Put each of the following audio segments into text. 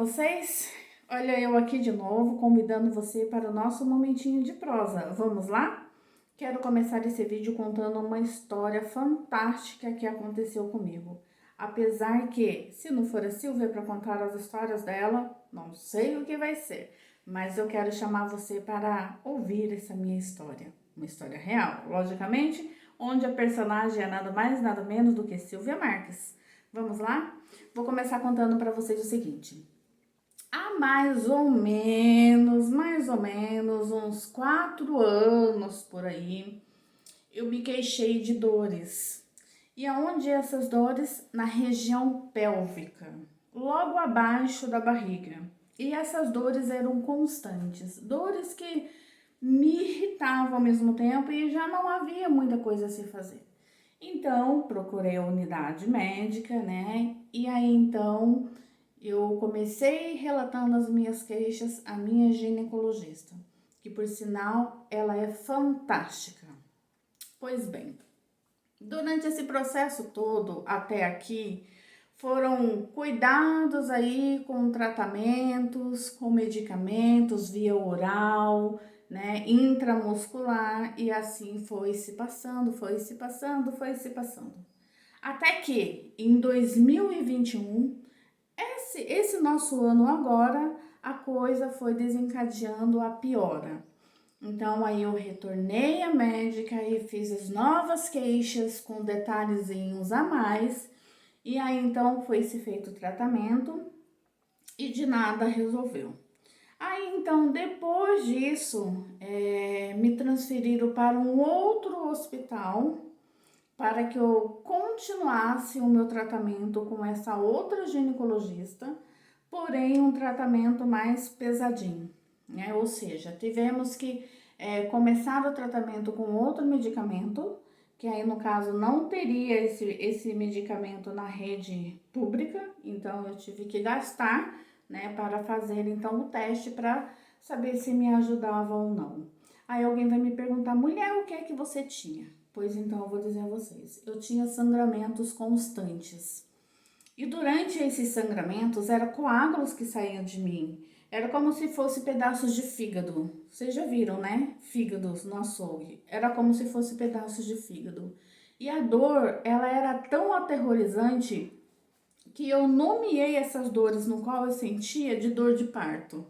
vocês? Olha eu aqui de novo, convidando você para o nosso momentinho de prosa. Vamos lá? Quero começar esse vídeo contando uma história fantástica que aconteceu comigo. Apesar que, se não for a Silvia para contar as histórias dela, não sei o que vai ser. Mas eu quero chamar você para ouvir essa minha história. Uma história real, logicamente, onde a personagem é nada mais, nada menos do que Silvia Marques. Vamos lá? Vou começar contando para vocês o seguinte. Há mais ou menos uns 4 anos por aí, eu me queixei de dores. E aonde essas dores? Na região pélvica, logo abaixo da barriga. E essas dores eram constantes, dores que me irritavam ao mesmo tempo e já não havia muita coisa a se fazer. Então, procurei a unidade médica, né? E aí, então, eu comecei relatando as minhas queixas à minha ginecologista, que, por sinal, ela é fantástica. Pois bem, durante esse processo todo, até aqui, foram cuidados aí com tratamentos, com medicamentos via oral, né, intramuscular, e assim foi se passando, foi se passando, foi se passando. Até que em 2021, esse nosso ano agora, a coisa foi desencadeando a piora. Então aí eu retornei à médica e fiz as novas queixas com detalhezinhos a mais. E aí então foi se feito o tratamento e de nada resolveu. Aí então depois disso me transferiram para um outro hospital para que eu continuasse o meu tratamento com essa outra ginecologista, porém um tratamento mais pesadinho, né? Ou seja, tivemos que começar o tratamento com outro medicamento, que aí no caso não teria esse medicamento na rede pública, então eu tive que gastar, né, para fazer então o teste para saber se me ajudava ou não. Aí alguém vai me perguntar, mulher, o que é que você tinha? Pois então eu vou dizer a vocês, eu tinha sangramentos constantes. E durante esses sangramentos, eram coágulos que saíam de mim. Era como se fosse pedaços de fígado. Vocês já viram, né? Fígados no açougue. Era como se fosse pedaços de fígado. E a dor, ela era tão aterrorizante que eu nomeei essas dores no qual eu sentia de dor de parto.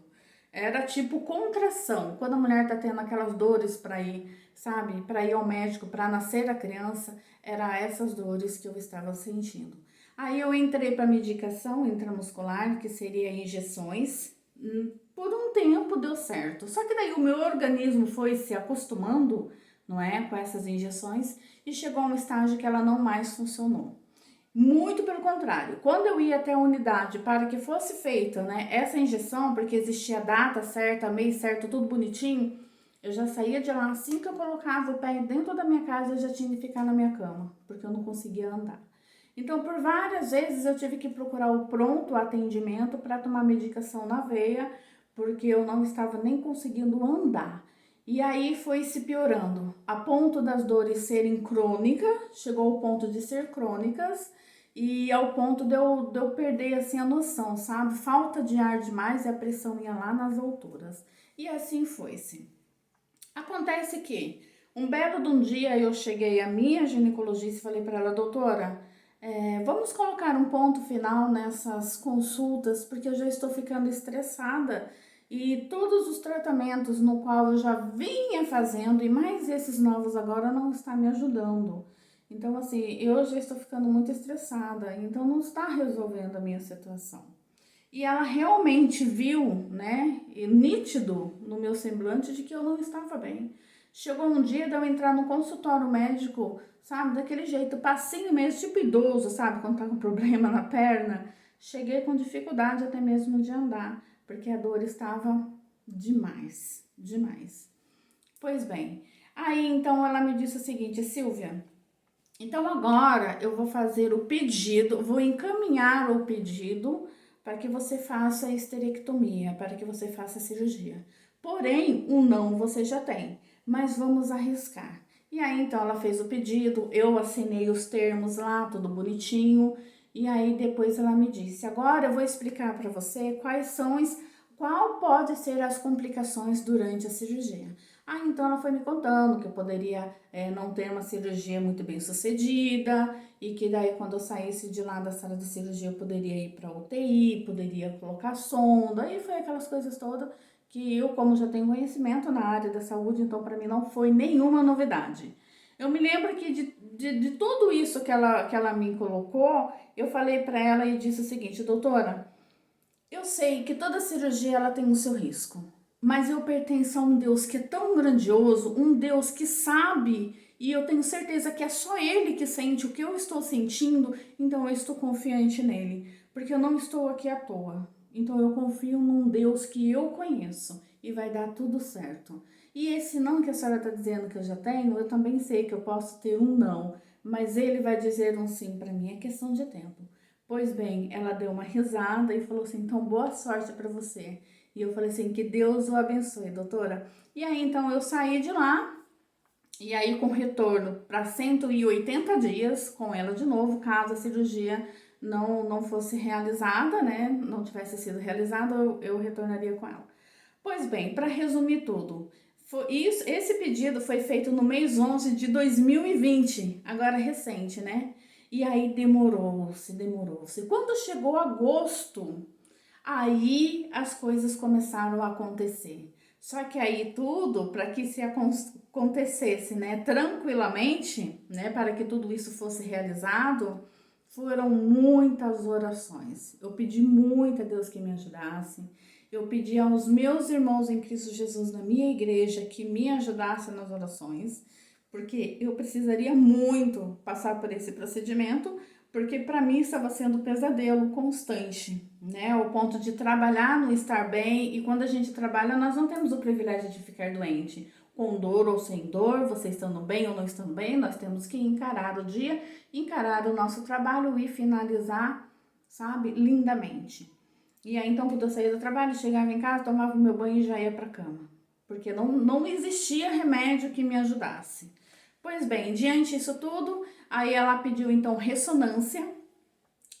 Era tipo contração. Quando a mulher tá tendo aquelas dores para ir, sabe, para ir ao médico, para nascer a criança, era essas dores que eu estava sentindo. Aí eu entrei para medicação intramuscular, que seria injeções. Por um tempo deu certo. Só que daí o meu organismo foi se acostumando, não é, com essas injeções e chegou a um estágio que ela não mais funcionou. Muito pelo contrário, quando eu ia até a unidade para que fosse feita, né, essa injeção, porque existia a data certa, mês certo, tudo bonitinho, eu já saía de lá assim que eu colocava o pé dentro da minha casa, eu já tinha que ficar na minha cama, porque eu não conseguia andar. Então, por várias vezes eu tive que procurar o pronto atendimento para tomar medicação na veia, porque eu não estava nem conseguindo andar. E aí foi se piorando, a ponto das dores serem crônicas, chegou ao ponto de ser crônicas, e ao ponto de eu perder assim a noção, sabe? Falta de ar demais e a pressão ia lá nas alturas. E assim foi-se. Acontece que um belo de um dia eu cheguei à minha ginecologista e falei para ela, doutora, vamos colocar um ponto final nessas consultas, porque eu já estou ficando estressada e todos os tratamentos no qual eu já vinha fazendo e mais esses novos agora não está me ajudando. Então, assim, eu já estou ficando muito estressada, então não está resolvendo a minha situação. E ela realmente viu, né, e nítido no meu semblante de que eu não estava bem. Chegou um dia de eu entrar no consultório médico, sabe, daquele jeito, passinho mesmo, tipo idoso, sabe, quando tá com problema na perna. Cheguei com dificuldade até mesmo de andar, porque a dor estava demais, demais. Pois bem, aí então ela me disse o seguinte, Silvia, então agora eu vou fazer o pedido, vou encaminhar o pedido para que você faça a esterectomia, para que você faça a cirurgia. Porém, o não você já tem, mas vamos arriscar. E aí então ela fez o pedido, eu assinei os termos lá, tudo bonitinho, E aí depois ela me disse, agora eu vou explicar para você qual pode ser as complicações durante a cirurgia. Ah, então ela foi me contando que eu poderia não ter uma cirurgia muito bem sucedida e que daí quando eu saísse de lá da sala de cirurgia eu poderia ir para UTI, poderia colocar sonda, e foi aquelas coisas todas que eu, como já tenho conhecimento na área da saúde, então para mim não foi nenhuma novidade. Eu me lembro que de tudo isso que ela me colocou, eu falei para ela e disse o seguinte, doutora, eu sei que toda cirurgia ela tem o seu risco, mas eu pertenço a um Deus que é tão grandioso, um Deus que sabe, e eu tenho certeza que é só Ele que sente o que eu estou sentindo, então eu estou confiante nele, porque eu não estou aqui à toa. Então eu confio num Deus que eu conheço e vai dar tudo certo. E esse não que a senhora está dizendo que eu já tenho, eu também sei que eu posso ter um não, mas ele vai dizer um sim para mim, é questão de tempo. Pois bem, ela deu uma risada e falou assim, então boa sorte para você. E eu falei assim, que Deus o abençoe, doutora. E aí então eu saí de lá, e aí com retorno para 180 dias com ela de novo, caso a cirurgia não fosse realizada, né? Não tivesse sido realizada, eu retornaria com ela. Pois bem, para resumir tudo, esse pedido foi feito no mês 11 de 2020, agora recente, né? E aí demorou-se. Quando chegou agosto, aí as coisas começaram a acontecer. Só que aí tudo, para que se acontecesse, né, tranquilamente, né, para que tudo isso fosse realizado, foram muitas orações. Eu pedi muito a Deus que me ajudasse. Eu pedi aos meus irmãos em Cristo Jesus na minha igreja que me ajudassem nas orações, porque eu precisaria muito passar por esse procedimento, porque para mim estava sendo um pesadelo constante, né? Ao ponto de trabalhar, não estar bem, e quando a gente trabalha, nós não temos o privilégio de ficar doente, com dor ou sem dor, você estando bem ou não estando bem, nós temos que encarar o dia, encarar o nosso trabalho e finalizar, sabe, lindamente. E aí então, quando eu saía do trabalho, chegava em casa, tomava meu banho e já ia para cama, porque não existia remédio que me ajudasse. Pois bem, diante disso tudo, aí ela pediu então ressonância,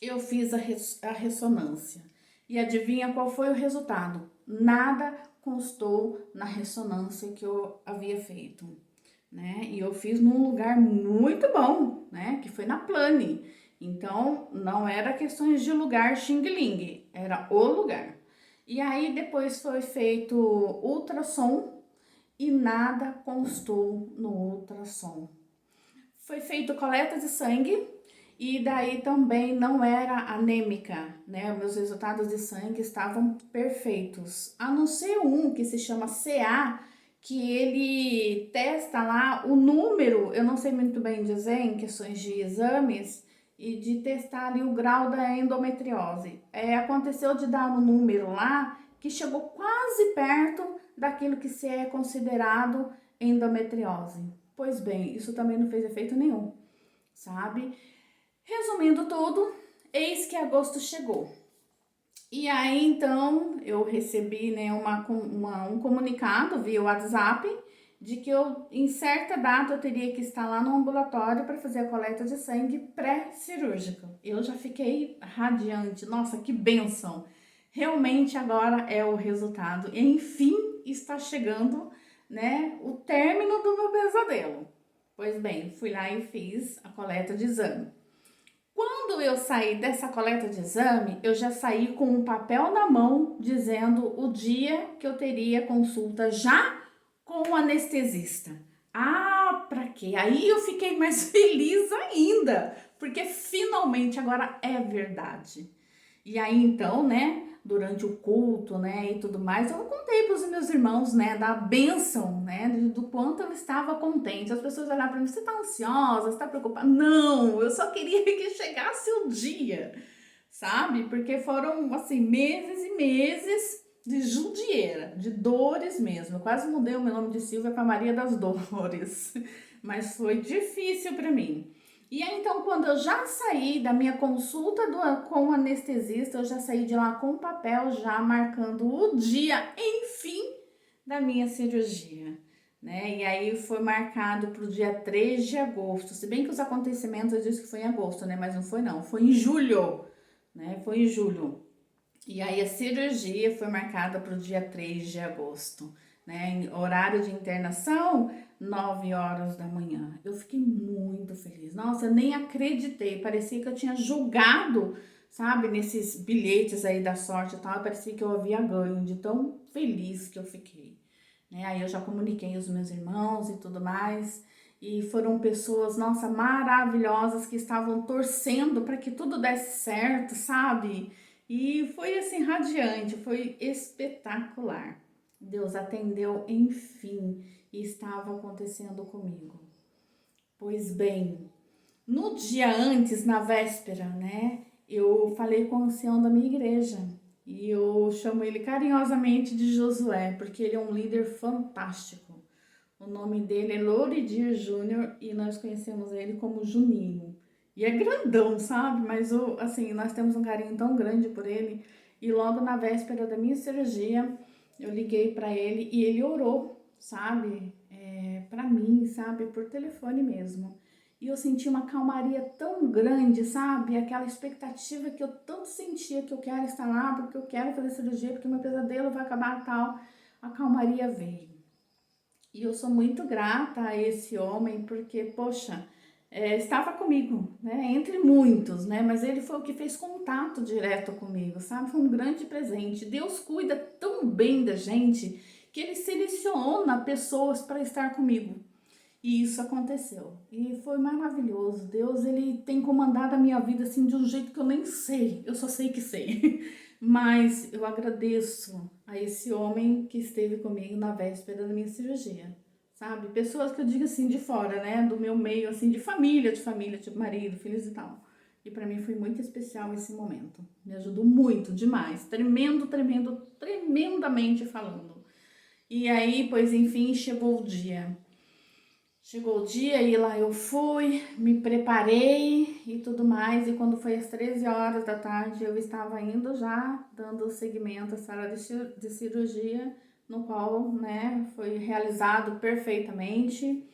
eu fiz a ressonância. E adivinha qual foi o resultado? Nada constou na ressonância que eu havia feito, né? E eu fiz num lugar muito bom, né? Que foi na Plane. Então, não era questões de lugar xing-ling, era o lugar. E aí depois foi feito ultrassom e nada constou no ultrassom. Foi feito coleta de sangue e daí também não era anêmica, né? Meus resultados de sangue estavam perfeitos. A não ser um que se chama CA, que ele testa lá o número, eu não sei muito bem dizer em questões de exames, e de testar ali o grau da endometriose. Aconteceu de dar um número lá que chegou quase perto daquilo que se é considerado endometriose. Pois bem, isso também não fez efeito nenhum, sabe? Resumindo tudo, eis que agosto chegou. E aí, então, eu recebi, né, um comunicado via WhatsApp de que em certa data eu teria que estar lá no ambulatório para fazer a coleta de sangue pré-cirúrgica. Eu já fiquei radiante, nossa, que bênção! Realmente agora é o resultado. Enfim, está chegando, né, o término do meu pesadelo. Pois bem, fui lá e fiz a coleta de exame. Quando eu saí dessa coleta de exame, eu já saí com um papel na mão dizendo o dia que eu teria consulta já com o anestesista. Ah, pra quê? Aí eu fiquei mais feliz ainda, porque finalmente agora é verdade. E aí então, né, durante o culto, né, e tudo mais, eu contei para os meus irmãos, né, da bênção, né, do quanto eu estava contente. As pessoas olharam para mim, você tá ansiosa, você tá preocupada? Não, eu só queria que chegasse o dia, sabe? Porque foram, assim, meses e meses de judieira, de dores mesmo. Eu quase mudei o meu nome de Silvia para Maria das Dores, mas foi difícil para mim. E aí, então, quando eu já saí da minha consulta com o anestesista, eu já saí de lá com um papel já marcando o dia, enfim, da minha cirurgia, né? E aí foi marcado para o dia 3 de agosto. Se bem que os acontecimentos eu disse que foi em agosto, né? Mas não foi não, foi em julho, né? Foi em julho. E aí a cirurgia foi marcada para o dia 3 de agosto, né? Em horário de internação, 9 horas da manhã. Eu fiquei muito feliz. Nossa, eu nem acreditei. Parecia que eu tinha jogado, sabe, nesses bilhetes aí da sorte e tal. Parecia que eu havia ganho, de tão feliz que eu fiquei, né? Aí eu já comuniquei os meus irmãos e tudo mais. E foram pessoas, nossa, maravilhosas que estavam torcendo para que tudo desse certo, sabe? E foi assim radiante, foi espetacular. Deus atendeu enfim e estava acontecendo comigo. Pois bem, no dia antes, na véspera, né, eu falei com o ancião da minha igreja e eu chamo ele carinhosamente de Josué, porque ele é um líder fantástico. O nome dele é Loridir Júnior e nós conhecemos ele como Juninho. E é grandão, sabe? Mas assim, nós temos um carinho tão grande por ele. E logo na véspera da minha cirurgia, eu liguei para ele e ele orou, sabe? Para mim, sabe? Por telefone mesmo. E eu senti uma calmaria tão grande, sabe? Aquela expectativa que eu tanto sentia que eu quero estar lá, porque eu quero fazer cirurgia, porque meu pesadelo vai acabar tal. A calmaria veio. E eu sou muito grata a esse homem, porque, poxa, estava comigo, né? Entre muitos, né? Mas ele foi o que fez contato direto comigo, sabe? Foi um grande presente. Deus cuida tão bem da gente que ele seleciona pessoas para estar comigo. E isso aconteceu. E foi maravilhoso. Deus, ele tem comandado a minha vida assim de um jeito que eu nem sei. Eu só sei que sei. Mas eu agradeço a esse homem que esteve comigo na véspera da minha cirurgia. Sabe? Pessoas que eu digo assim de fora, né? Do meu meio assim de família, tipo marido, filhos e tal. E para mim foi muito especial esse momento. Me ajudou muito, demais. Tremendamente falando. E aí, pois enfim, chegou o dia. Chegou o dia e lá eu fui, me preparei e tudo mais. E quando foi às 13 horas da tarde, eu estava indo já dando seguimento à sala de cirurgia, no qual, né, foi realizado perfeitamente.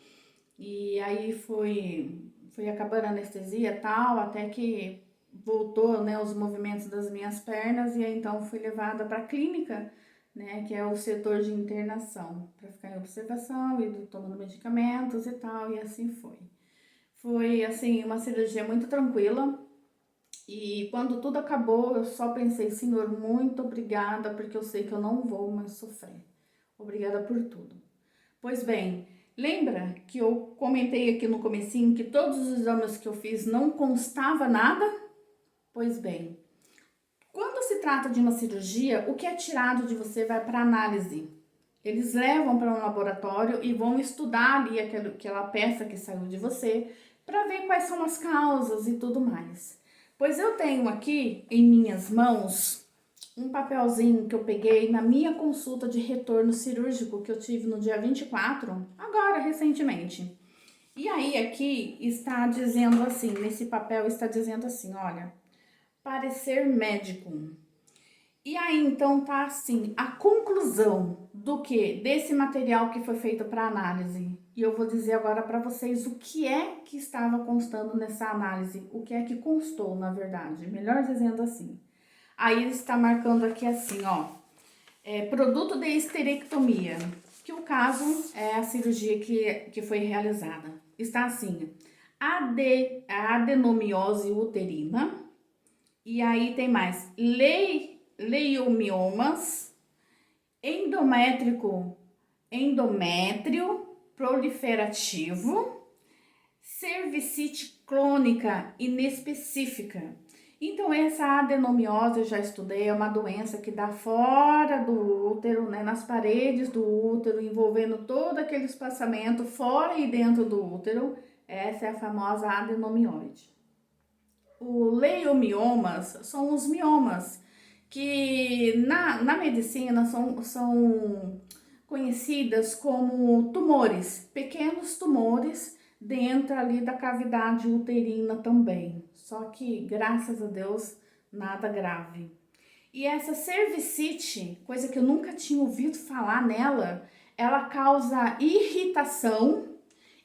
E aí foi acabando a anestesia e tal, até que voltou, né, os movimentos das minhas pernas. E aí então fui levada para a clínica, né, que é o setor de internação, para ficar em observação e tomando medicamentos e tal, e assim foi. Foi, assim, uma cirurgia muito tranquila, e quando tudo acabou, eu só pensei, Senhor, muito obrigada, porque eu sei que eu não vou mais sofrer. Obrigada por tudo. Pois bem, lembra que eu comentei aqui no comecinho que todos os exames que eu fiz não constava nada? Pois bem, quando se trata de uma cirurgia, o que é tirado de você vai para análise. Eles levam para um laboratório e vão estudar ali aquela peça que saiu de você para ver quais são as causas e tudo mais. Pois eu tenho aqui em minhas mãos um papelzinho que eu peguei na minha consulta de retorno cirúrgico que eu tive no dia 24, agora recentemente. E aí aqui está dizendo assim, nesse papel está dizendo assim, olha, parecer médico. E aí então tá assim, a conclusão do que desse material que foi feito para análise. E eu vou dizer agora para vocês o que é que estava constando nessa análise, o que é que constou, na verdade, melhor dizendo assim. Aí ele está marcando aqui assim, ó, produto de esterectomia, que o caso é a cirurgia que foi realizada. Está assim, adenomiose uterina, e aí tem mais leiomioma, endométrio proliferativo, cervicite crônica inespecífica. Então, essa adenomiose eu já estudei, é uma doença que dá fora do útero, né, nas paredes do útero, envolvendo todo aquele espaçamento fora e dentro do útero. Essa é a famosa adenomiose. O leiomiomas são os miomas, que na medicina são conhecidas como tumores, pequenos tumores dentro ali da cavidade uterina também. Só que, graças a Deus, nada grave. E essa cervicite, coisa que eu nunca tinha ouvido falar nela, ela causa irritação,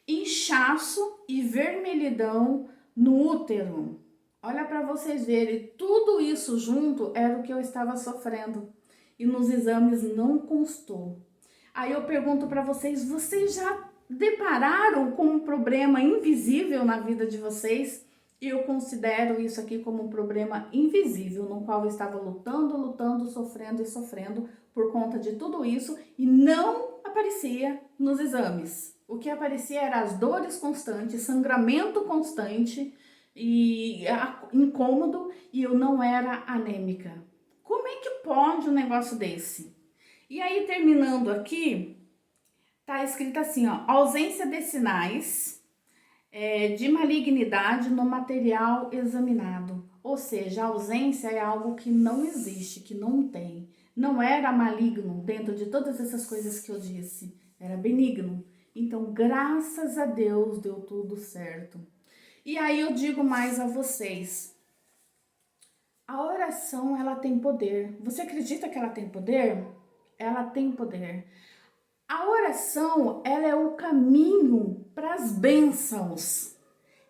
inchaço e vermelhidão no útero. Olha para vocês verem, tudo isso junto era o que eu estava sofrendo e nos exames não constou. Aí eu pergunto para vocês, vocês já depararam com um problema invisível na vida de vocês? E eu considero isso aqui como um problema invisível, no qual eu estava lutando, sofrendo e sofrendo por conta de tudo isso e não aparecia nos exames. O que aparecia era as dores constantes, sangramento constante e incômodo, e eu não era anêmica. Como é que pode um negócio desse? E aí, terminando aqui, tá escrito assim, ó, ausência de sinais de malignidade no material examinado. Ou seja, a ausência é algo que não existe, que não tem. Não era maligno dentro de todas essas coisas que eu disse, era benigno. Então, graças a Deus, deu tudo certo. E aí eu digo mais a vocês, a oração, ela tem poder. Você acredita que ela tem poder? Ela tem poder. A oração, ela é o caminho para as bênçãos.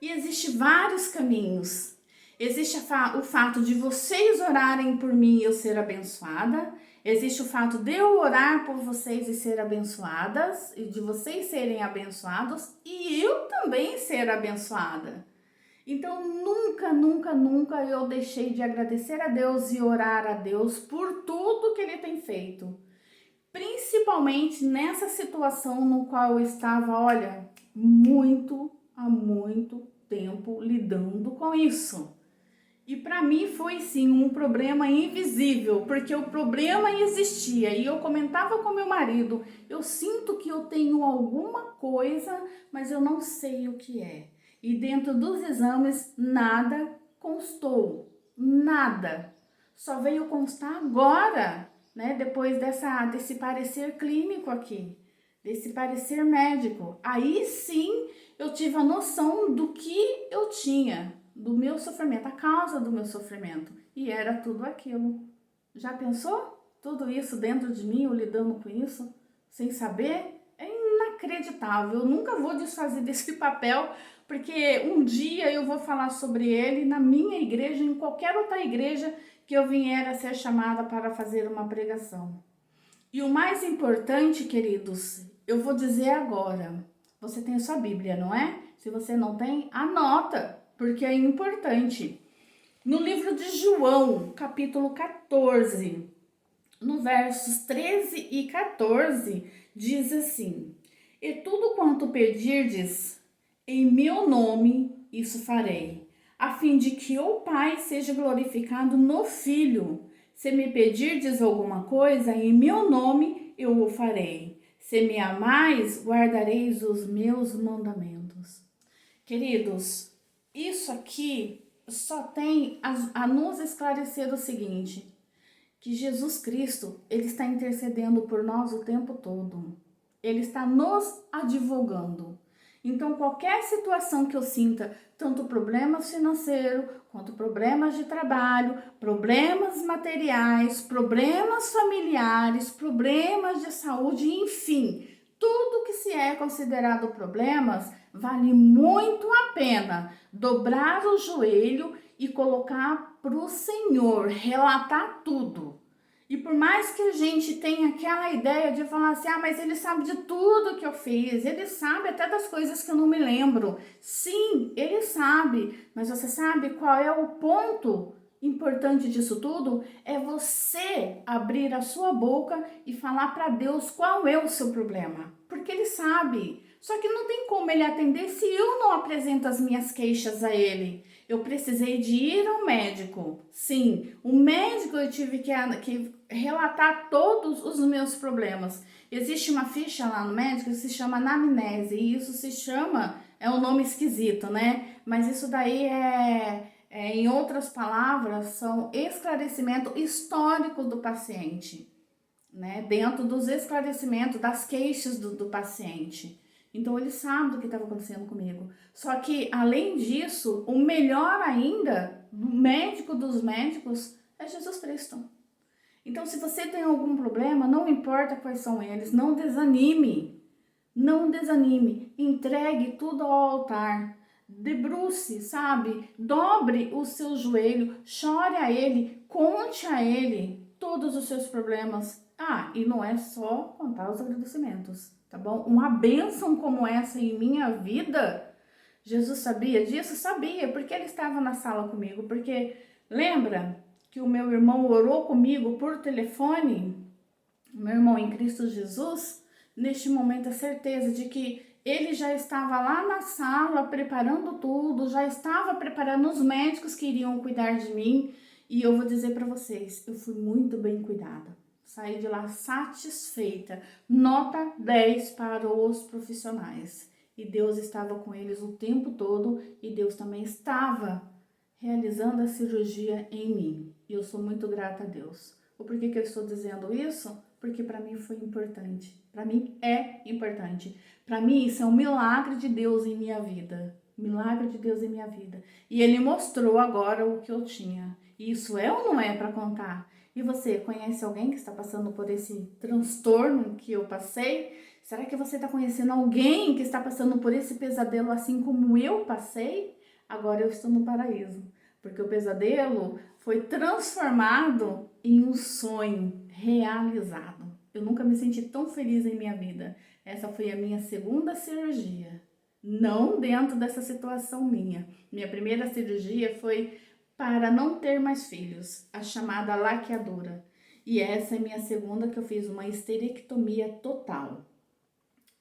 E existe vários caminhos. Existe o fato de vocês orarem por mim e eu ser abençoada. Existe o fato de eu orar por vocês e ser abençoadas, e de vocês serem abençoados e eu também ser abençoada. Então, nunca eu deixei de agradecer a Deus e orar a Deus por tudo que Ele tem feito. Principalmente nessa situação no qual eu estava, olha, há muito tempo lidando com isso. E para mim foi sim um problema invisível, porque o problema existia e eu comentava com meu marido, eu sinto que eu tenho alguma coisa, mas eu não sei o que é. E dentro dos exames nada constou, nada. Só veio constar agora, né, depois desse parecer clínico aqui, desse parecer médico. Aí sim eu tive a noção do que eu tinha, do meu sofrimento, a causa do meu sofrimento. E era tudo aquilo. Já pensou? Tudo isso dentro de mim, eu lidando com isso, sem saber? É inacreditável. Eu nunca vou desfazer desse papel, porque um dia eu vou falar sobre ele na minha igreja, em qualquer outra igreja que eu vier a ser chamada para fazer uma pregação. E o mais importante, queridos, eu vou dizer agora. Você tem a sua Bíblia, não é? Se você não tem, anota, porque é importante. No livro de João, capítulo 14, no versos 13 e 14, diz assim: E tudo quanto pedirdes em meu nome, isso farei, a fim de que o Pai seja glorificado no Filho. Se me pedirdes alguma coisa em meu nome, eu o farei. Se me amais, guardareis os meus mandamentos. Queridos, isso aqui só tem a nos esclarecer o seguinte, que Jesus Cristo, Ele está intercedendo por nós o tempo todo. Ele está nos advogando. Então, qualquer situação que eu sinta, tanto problemas financeiros, quanto problemas de trabalho, problemas materiais, problemas familiares, problemas de saúde, enfim, tudo que se é considerado problemas, vale muito a pena dobrar o joelho e colocar para o Senhor, relatar tudo. E por mais que a gente tenha aquela ideia de falar assim, mas ele sabe de tudo que eu fiz, ele sabe até das coisas que eu não me lembro. Sim, ele sabe, mas você sabe qual é o ponto importante disso tudo? É você abrir a sua boca e falar para Deus qual é o seu problema, porque ele sabe. Só que não tem como ele atender se eu não apresento as minhas queixas a ele. Eu precisei de ir ao médico. Sim, o médico eu tive que relatar todos os meus problemas. Existe uma ficha lá no médico que se chama anamnese, e isso se chama, é um nome esquisito, né? Mas isso daí em outras palavras, são esclarecimento histórico do paciente, né? Dentro dos esclarecimentos, das queixas do paciente. Então, ele sabe do que estava acontecendo comigo. Só que, além disso, o melhor ainda, o médico dos médicos, é Jesus Cristo. Então, se você tem algum problema, não importa quais são eles, não desanime. Não desanime. Entregue tudo ao altar. Debruce, sabe? Dobre o seu joelho, chore a ele, conte a ele todos os seus problemas. Ah, e não é só contar os agradecimentos, tá bom? Uma bênção como essa em minha vida, Jesus sabia disso? Sabia, porque ele estava na sala comigo. Porque lembra que o meu irmão orou comigo por telefone? O meu irmão em Cristo Jesus, neste momento, a certeza de que ele já estava lá na sala preparando tudo, já estava preparando os médicos que iriam cuidar de mim. E eu vou dizer para vocês, eu fui muito bem cuidada. Saí de lá satisfeita. Nota 10 para os profissionais. E Deus estava com eles o tempo todo e Deus também estava realizando a cirurgia em mim. E eu sou muito grata a Deus. O porquê que eu estou dizendo isso? Porque para mim foi importante. Para mim é importante. Para mim isso é um milagre de Deus em minha vida. Milagre de Deus em minha vida. E ele mostrou agora o que eu tinha. Isso é ou não é para contar? E você conhece alguém que está passando por esse transtorno que eu passei? Será que você está conhecendo alguém que está passando por esse pesadelo assim como eu passei? Agora eu estou no paraíso, porque o pesadelo foi transformado em um sonho realizado. Eu nunca me senti tão feliz em minha vida. Essa foi a minha segunda cirurgia, não dentro dessa situação minha. Minha primeira cirurgia foi para não ter mais filhos, a chamada laqueadura. E essa é minha segunda, que eu fiz uma esterectomia total.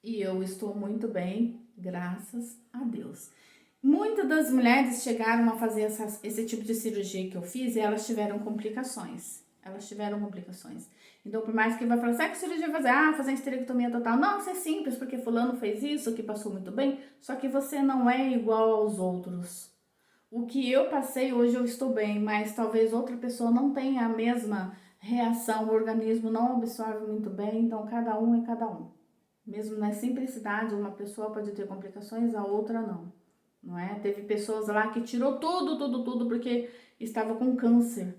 E eu estou muito bem, graças a Deus. Muitas das mulheres chegaram a fazer esse tipo de cirurgia que eu fiz e elas tiveram complicações. Elas tiveram complicações. Então, por mais que vai falar, sabe que cirurgia fazer? Ah, fazer esterectomia total. Não, isso é simples, porque fulano fez isso, que passou muito bem. Só que você não é igual aos outros. O que eu passei, hoje eu estou bem, mas talvez outra pessoa não tenha a mesma reação, o organismo não absorve muito bem, então cada um é cada um. Mesmo na simplicidade, uma pessoa pode ter complicações, a outra não. Não é? Teve pessoas lá que tirou tudo, porque estava com câncer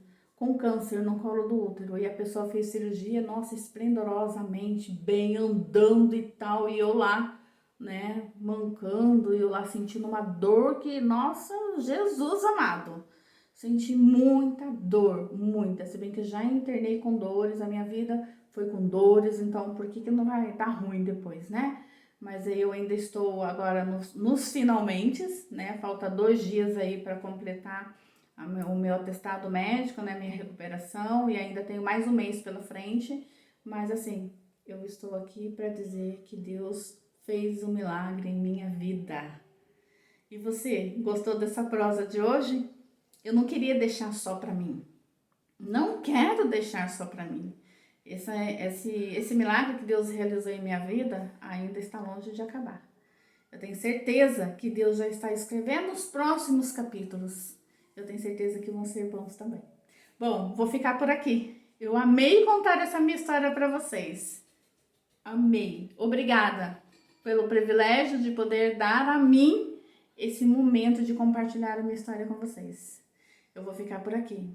no colo do útero. E a pessoa fez cirurgia, nossa, esplendorosamente, bem, andando e tal. E eu lá, né, mancando, e eu lá sentindo uma dor que, nossa, Jesus amado. Senti muita dor, muita. Se bem que já internei com dores, a minha vida foi com dores, então por que não vai dar ruim depois, né? Mas aí eu ainda estou agora nos finalmente, né? Falta 2 dias aí para completar o meu atestado médico, né? Minha recuperação, e ainda tenho mais um mês pela frente. Mas assim, eu estou aqui para dizer que Deus fez um milagre em minha vida. E você, gostou dessa prosa de hoje? Eu não queria deixar só para mim. Não quero deixar só para mim. Esse milagre que Deus realizou em minha vida ainda está longe de acabar. Eu tenho certeza que Deus já está escrevendo os próximos capítulos. Eu tenho certeza que vão ser bons também. Bom, vou ficar por aqui. Eu amei contar essa minha história para vocês. Amei. Obrigada pelo privilégio de poder dar a mim esse momento de compartilhar a minha história com vocês. Eu vou ficar por aqui.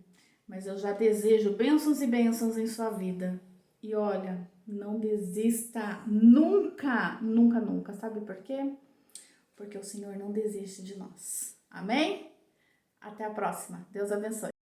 Mas eu já desejo bênçãos e bênçãos em sua vida. E olha, não desista nunca, nunca, nunca. Sabe por quê? Porque o Senhor não desiste de nós. Amém? Até a próxima. Deus abençoe.